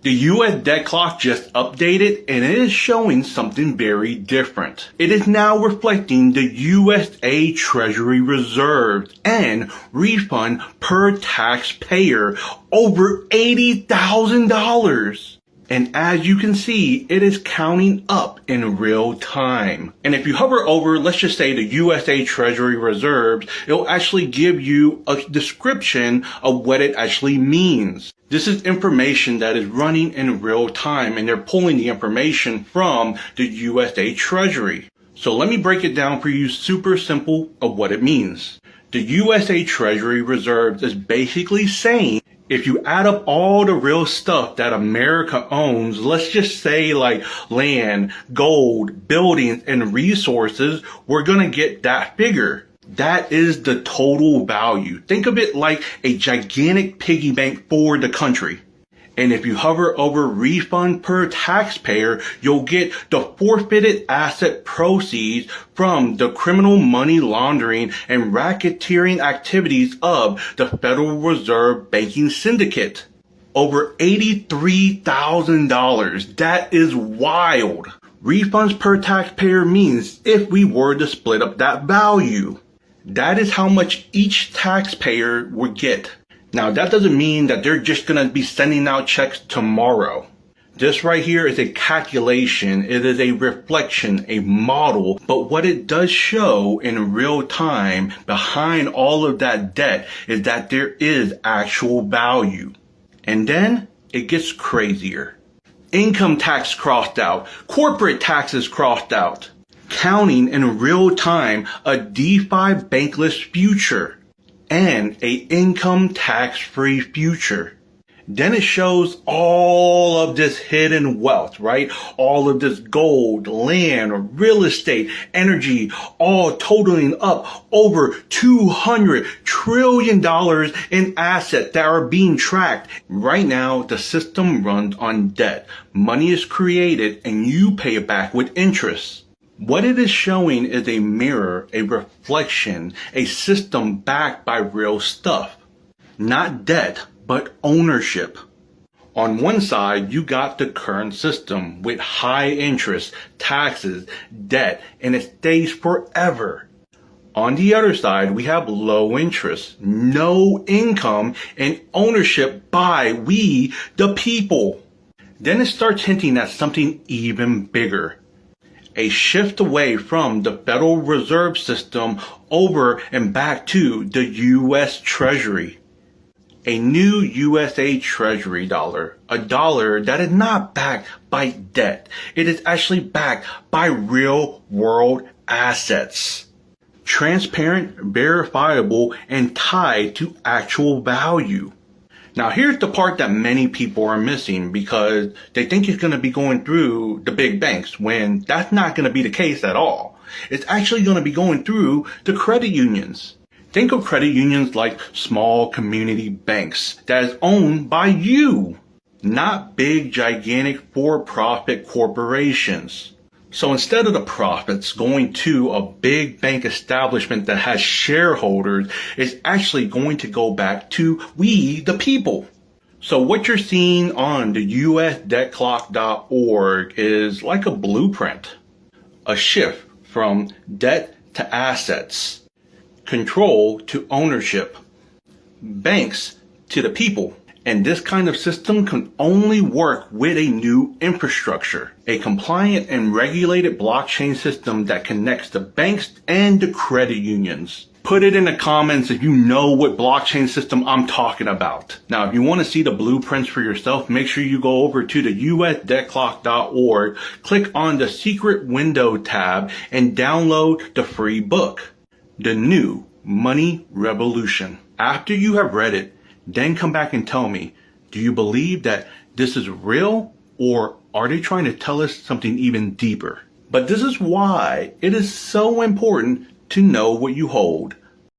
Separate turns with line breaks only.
The US debt clock just updated and it is showing something very different. It is now reflecting the USA Treasury reserves and refund per taxpayer over $80,000. And as you can see, it is counting up in real time. And if you hover over, let's just say the USA Treasury reserves, it'll actually give you a description of what it actually means. This is information that is running in real time and they're pulling the information from the USA Treasury. So let me break it down for you super simple of what it means. The USA Treasury reserves is basically saying if you add up all the real stuff that America owns, let's just say like land, gold, buildings, and resources, we're gonna get that figure. That is the total value. Think of it like a gigantic piggy bank for the country. And if you hover over refund per taxpayer, you'll get the forfeited asset proceeds from the criminal money laundering and racketeering activities of the Federal Reserve banking syndicate. Over $83,000. That is wild. Refunds per taxpayer means if we were to split up that value. That is how much each taxpayer would get. Now, that doesn't mean that they're just going to be sending out checks tomorrow. This right here is a calculation. It is a reflection, a model. But what it does show in real time behind all of that debt is that there is actual value. And then it gets crazier. Income tax crossed out. Corporate taxes crossed out. Counting in real time a DeFi bankless future. And a income tax-free future. Then it shows all of this hidden wealth, right? All of this gold, land, real estate, energy, all totaling up over $200 trillion in assets that are being tracked. Right now, the system runs on debt. Money is created and you pay it back with interest. What it is showing is a mirror, a reflection, a system backed by real stuff. Not debt, but ownership. On one side, you got the current system with high interest, taxes, debt, and it stays forever. On the other side, we have low interest, no income, and ownership by we, the people. Then it starts hinting at something even bigger. A shift away from the Federal Reserve System over and back to the U.S. Treasury. A new USA Treasury dollar. A dollar that is not backed by debt. It is actually backed by real world assets. Transparent, verifiable, and tied to actual value. Now here's the part that many people are missing because they think it's going to be going through the big banks when that's not going to be the case at all. It's actually going to be going through the credit unions. Think of credit unions like small community banks that is owned by you, not big gigantic for-profit corporations. So instead of the profits going to a big bank establishment that has shareholders, it's actually going to go back to we, the people. So what you're seeing on the usdebtclock.org is like a blueprint, a shift from debt to assets, control to ownership, banks to the people. And this kind of system can only work with a new infrastructure, a compliant and regulated blockchain system that connects the banks and the credit unions. Put it in the comments if you know what blockchain system I'm talking about. Now, if you want to see the blueprints for yourself, make sure you go over to the usdebtclock.org, click on the secret window tab, and download the free book, The New Money Revolution. After you have read it, then come back and tell me, do you believe that this is real or are they trying to tell us something even deeper? But this is why it is so important to know what you hold.